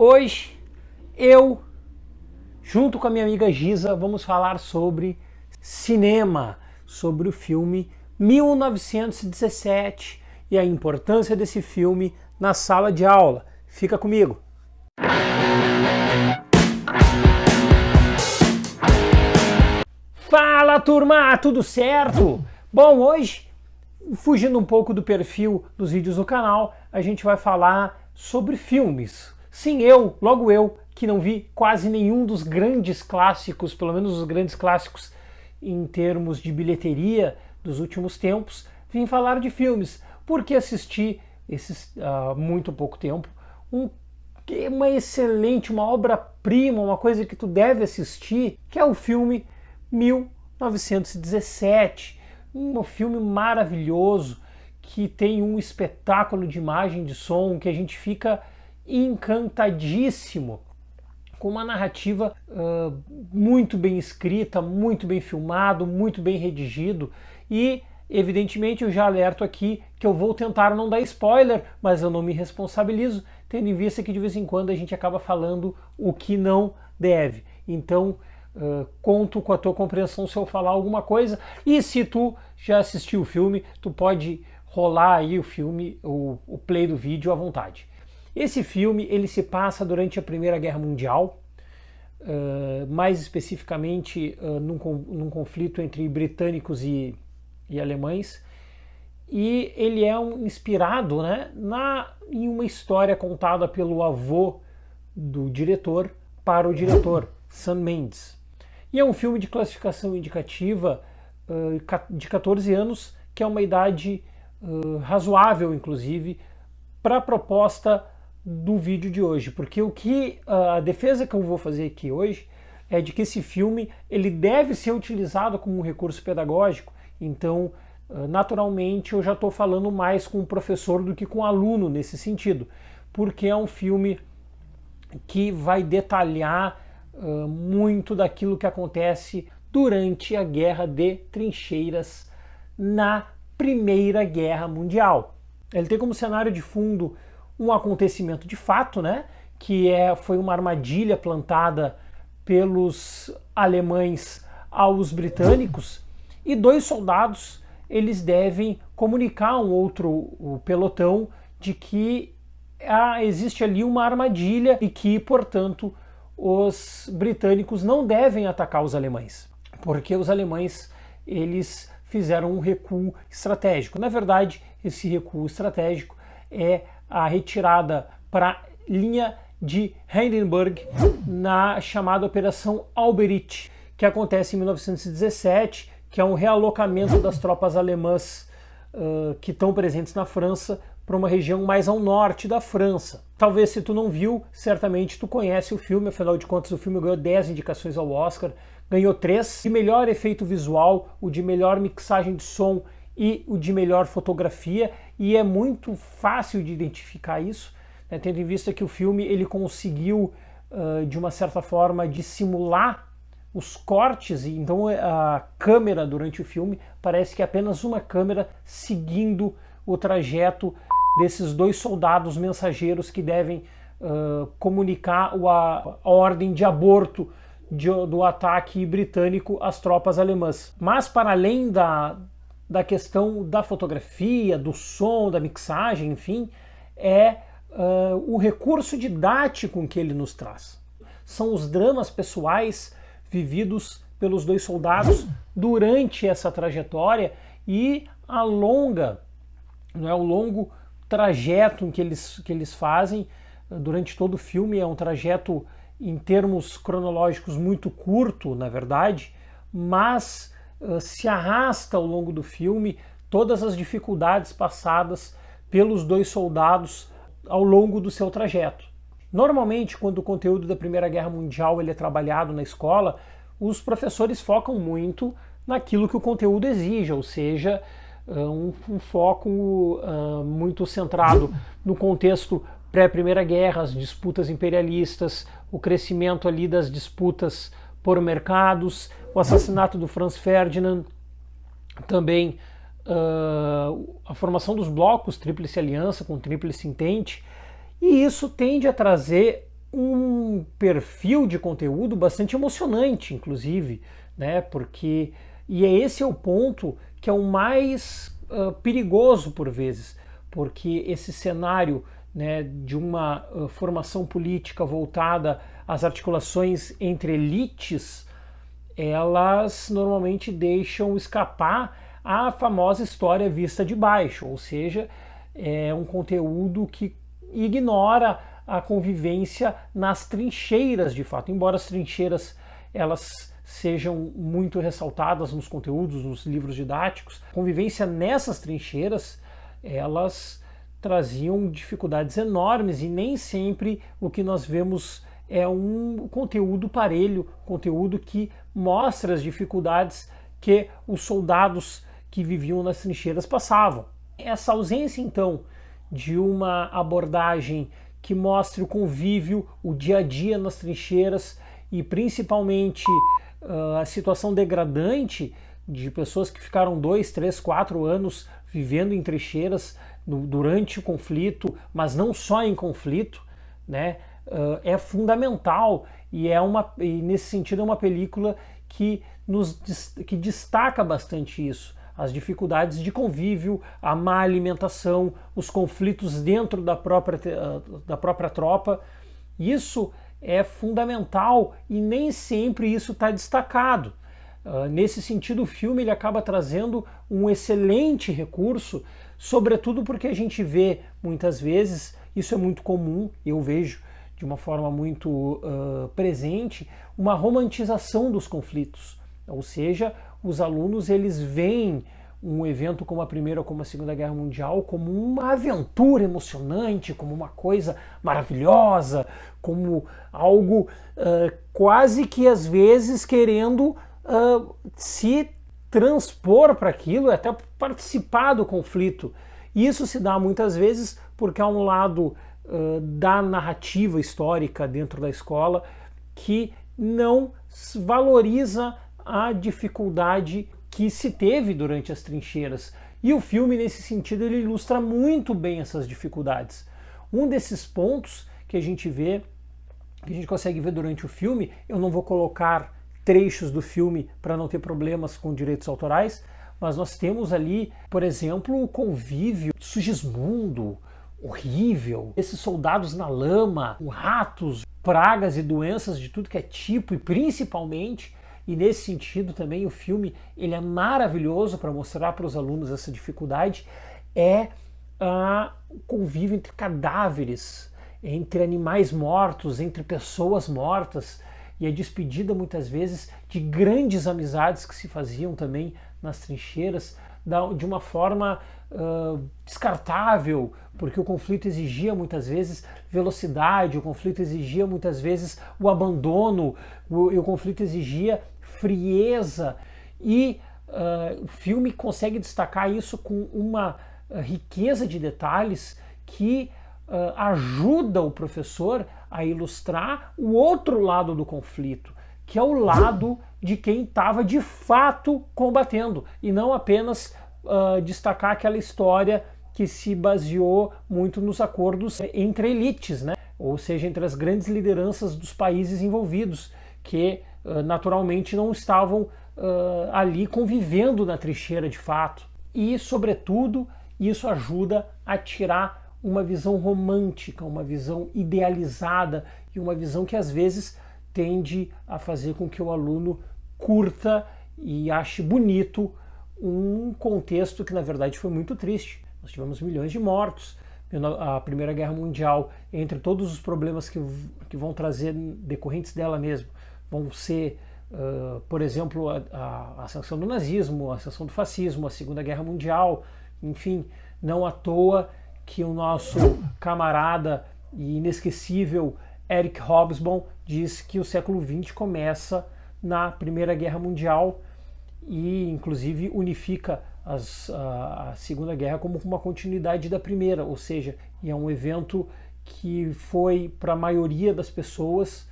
Hoje, eu, junto com a minha amiga Giza, vamos falar sobre cinema, sobre o filme 1917 e a importância desse filme na sala de aula. Fica comigo! Fala, turma! Tudo certo? Bom, hoje, fugindo um pouco do perfil dos vídeos do canal, a gente vai falar sobre filmes. Sim, logo eu, que não vi quase nenhum dos grandes clássicos, pelo menos os grandes clássicos em termos de bilheteria dos últimos tempos, vim falar de filmes, porque assisti esses muito pouco tempo, uma excelente, uma obra-prima, uma coisa que tu deve assistir, que é o filme 1917, um filme maravilhoso, que tem um espetáculo de imagem e de som, que a gente fica encantadíssimo, com uma narrativa muito bem escrita, muito bem filmado, muito bem redigido. E evidentemente eu já alerto aqui que eu vou tentar não dar spoiler, mas eu não me responsabilizo, tendo em vista que de vez em quando a gente acaba falando o que não deve. Então conto com a tua compreensão se eu falar alguma coisa, e se tu já assistiu o filme, tu pode rolar aí o filme, o play do vídeo à vontade. Esse filme ele se passa durante a Primeira Guerra Mundial, mais especificamente num conflito entre britânicos e alemães, e ele é inspirado, né, em uma história contada pelo avô do diretor para o diretor, Sam Mendes. E é um filme de classificação indicativa de 14 anos, que é uma idade razoável, inclusive, para a proposta do vídeo de hoje, porque a defesa que eu vou fazer aqui hoje é de que esse filme ele deve ser utilizado como um recurso pedagógico. Então, naturalmente, eu já estou falando mais com o professor do que com o aluno nesse sentido, porque é um filme que vai detalhar muito daquilo que acontece durante a Guerra de Trincheiras na Primeira Guerra Mundial. Ele tem como cenário de fundo um acontecimento de fato, né, que foi uma armadilha plantada pelos alemães aos britânicos, e dois soldados eles devem comunicar o pelotão de que existe ali uma armadilha e que, portanto, os britânicos não devem atacar os alemães, porque os alemães eles fizeram um recuo estratégico. Na verdade, esse recuo estratégico é a retirada para a linha de Hindenburg na chamada Operação Alberich, que acontece em 1917, que é um realocamento das tropas alemãs que estão presentes na França para uma região mais ao norte da França. Talvez, se tu não viu, certamente tu conhece o filme, afinal de contas o filme ganhou 10 indicações ao Oscar, ganhou 3, de melhor efeito visual, o de melhor mixagem de som e o de melhor fotografia, e é muito fácil de identificar isso, né, tendo em vista que o filme ele conseguiu, de uma certa forma, dissimular os cortes, e então a câmera durante o filme parece que é apenas uma câmera seguindo o trajeto desses dois soldados mensageiros que devem comunicar a ordem de aborto do ataque britânico às tropas alemãs. Mas para além da questão da fotografia, do som, da mixagem, enfim, o recurso didático que ele nos traz. São os dramas pessoais vividos pelos dois soldados durante essa trajetória e o longo trajeto que eles fazem durante todo o filme. É um trajeto em termos cronológicos muito curto, na verdade, mas se arrasta ao longo do filme todas as dificuldades passadas pelos dois soldados ao longo do seu trajeto. Normalmente, quando o conteúdo da Primeira Guerra Mundial ele é trabalhado na escola, os professores focam muito naquilo que o conteúdo exige, ou seja, um foco muito centrado no contexto pré-Primeira Guerra, as disputas imperialistas, o crescimento ali das disputas por mercados, o assassinato do Franz Ferdinand, também a formação dos blocos Tríplice Aliança com Tríplice Entente, e isso tende a trazer um perfil de conteúdo bastante emocionante, inclusive, né? Porque e esse é o ponto que é o mais perigoso por vezes, porque esse cenário, né, de uma formação política voltada às articulações entre elites, elas normalmente deixam escapar a famosa história vista de baixo, ou seja, é um conteúdo que ignora a convivência nas trincheiras de fato, embora as trincheiras elas sejam muito ressaltadas nos conteúdos, nos livros didáticos, a convivência nessas trincheiras, elas traziam dificuldades enormes e nem sempre o que nós vemos é um conteúdo parelho, conteúdo que mostra as dificuldades que os soldados que viviam nas trincheiras passavam. Essa ausência, então, de uma abordagem que mostre o convívio, o dia a dia nas trincheiras e principalmente a situação degradante de pessoas que ficaram 2, 3, 4 anos vivendo em trincheiras durante o conflito, mas não só em conflito, né? É fundamental e e nesse sentido é uma película que que destaca bastante isso, as dificuldades de convívio, a má alimentação, os conflitos dentro da própria tropa. Isso é fundamental e nem sempre isso está destacado. Nesse sentido, o filme ele acaba trazendo um excelente recurso, sobretudo porque a gente vê muitas vezes, isso é muito comum, eu vejo de uma forma muito presente, uma romantização dos conflitos. Ou seja, os alunos eles veem um evento como a Primeira ou como a Segunda Guerra Mundial como uma aventura emocionante, como uma coisa maravilhosa, como algo quase que às vezes querendo se transpor para aquilo, até participar do conflito. Isso se dá muitas vezes porque há um lado da narrativa histórica dentro da escola que não valoriza a dificuldade que se teve durante as trincheiras. E o filme, nesse sentido, ele ilustra muito bem essas dificuldades. Um desses pontos que a gente vê, que a gente consegue ver durante o filme, eu não vou colocar trechos do filme para não ter problemas com direitos autorais, mas nós temos ali, por exemplo, o convívio Sigismundo, horrível, esses soldados na lama, com ratos, pragas e doenças de tudo que é tipo, e principalmente, e nesse sentido também o filme ele é maravilhoso para mostrar para os alunos essa dificuldade, é o convívio entre cadáveres, entre animais mortos, entre pessoas mortas, e a despedida muitas vezes de grandes amizades que se faziam também nas trincheiras, de uma forma descartável, porque o conflito exigia muitas vezes velocidade, o conflito exigia muitas vezes o abandono, o conflito exigia frieza, e o filme consegue destacar isso com uma riqueza de detalhes que ajuda o professor a ilustrar o outro lado do conflito, que é o lado de quem estava de fato combatendo, e não apenas destacar aquela história que se baseou muito nos acordos entre elites, né? Ou seja, entre as grandes lideranças dos países envolvidos, que naturalmente não estavam ali convivendo na trincheira de fato. E, sobretudo, isso ajuda a tirar uma visão romântica, uma visão idealizada e uma visão que às vezes tende a fazer com que o aluno curta e ache bonito um contexto que na verdade foi muito triste. Nós tivemos milhões de mortos, a Primeira Guerra Mundial, entre todos os problemas que vão trazer decorrentes dela mesmo, vão ser, por exemplo, a ascensão do nazismo, a ascensão do fascismo, a Segunda Guerra Mundial, enfim, não à toa que o nosso camarada e inesquecível Eric Hobsbawm diz que o século XX começa na Primeira Guerra Mundial e, inclusive, unifica a Segunda Guerra como uma continuidade da Primeira, ou seja, é um evento que foi, para a maioria das pessoas,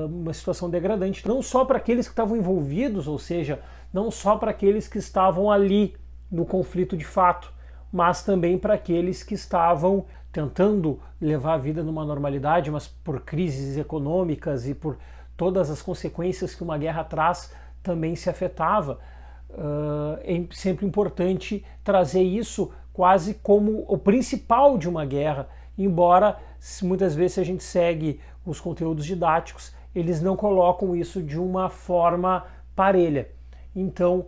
uma situação degradante, não só para aqueles que estavam envolvidos, ou seja, não só para aqueles que estavam ali no conflito de fato, mas também para aqueles que estavam tentando levar a vida numa normalidade, mas por crises econômicas e por todas as consequências que uma guerra traz, também se afetava. É sempre importante trazer isso quase como o principal de uma guerra, embora muitas vezes, se a gente segue os conteúdos didáticos, eles não colocam isso de uma forma parelha. Então,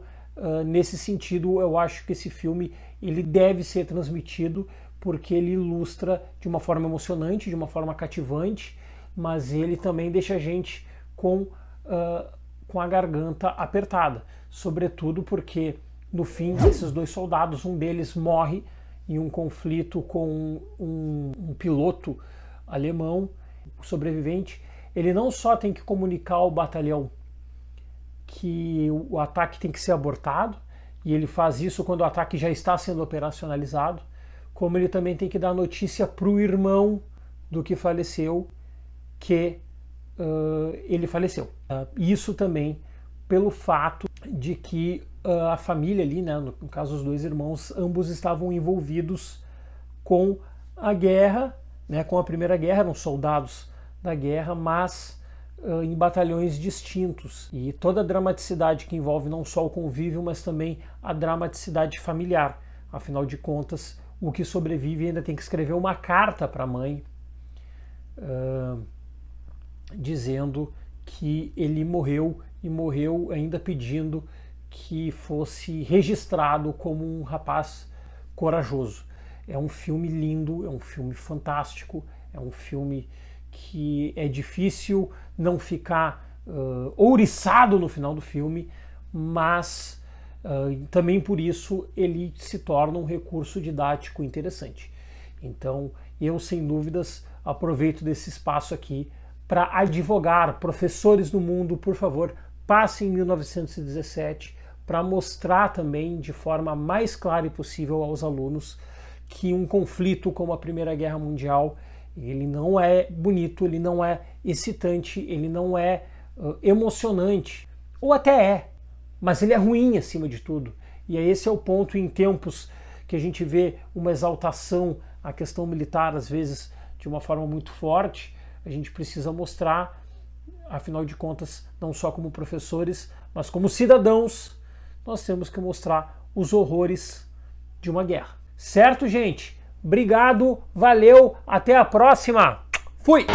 nesse sentido, eu acho que esse filme ele deve ser transmitido, porque ele ilustra de uma forma emocionante, de uma forma cativante, mas ele também deixa a gente com a garganta apertada, sobretudo porque no fim esses dois soldados, um deles morre em um conflito com um piloto alemão, sobrevivente. Ele não só tem que comunicar ao batalhão que o ataque tem que ser abortado, e ele faz isso quando o ataque já está sendo operacionalizado, como ele também tem que dar notícia para o irmão do que faleceu, que ele faleceu. Isso também pelo fato de que a família ali, né, no caso os dois irmãos, ambos estavam envolvidos com a guerra, né, com a Primeira Guerra, eram soldados da guerra, mas em batalhões distintos. E toda a dramaticidade que envolve não só o convívio, mas também a dramaticidade familiar. Afinal de contas, o que sobrevive ainda tem que escrever uma carta para a mãe, dizendo que ele morreu, e morreu ainda pedindo que fosse registrado como um rapaz corajoso. É um filme lindo, é um filme fantástico, é um filme que é difícil não ficar ouriçado no final do filme, mas também por isso ele se torna um recurso didático interessante. Então eu, sem dúvidas, aproveito desse espaço aqui para advogar. Professores do mundo, por favor, passem 1917 para mostrar também de forma mais clara e possível aos alunos que um conflito como a Primeira Guerra Mundial, ele não é bonito, ele não é excitante, ele não é emocionante, ou até é, mas ele é ruim acima de tudo. E esse é o ponto em tempos que a gente vê uma exaltação à questão militar, às vezes de uma forma muito forte. A gente precisa mostrar, afinal de contas, não só como professores, mas como cidadãos, nós temos que mostrar os horrores de uma guerra. Certo, gente? Obrigado, valeu, até a próxima. Fui!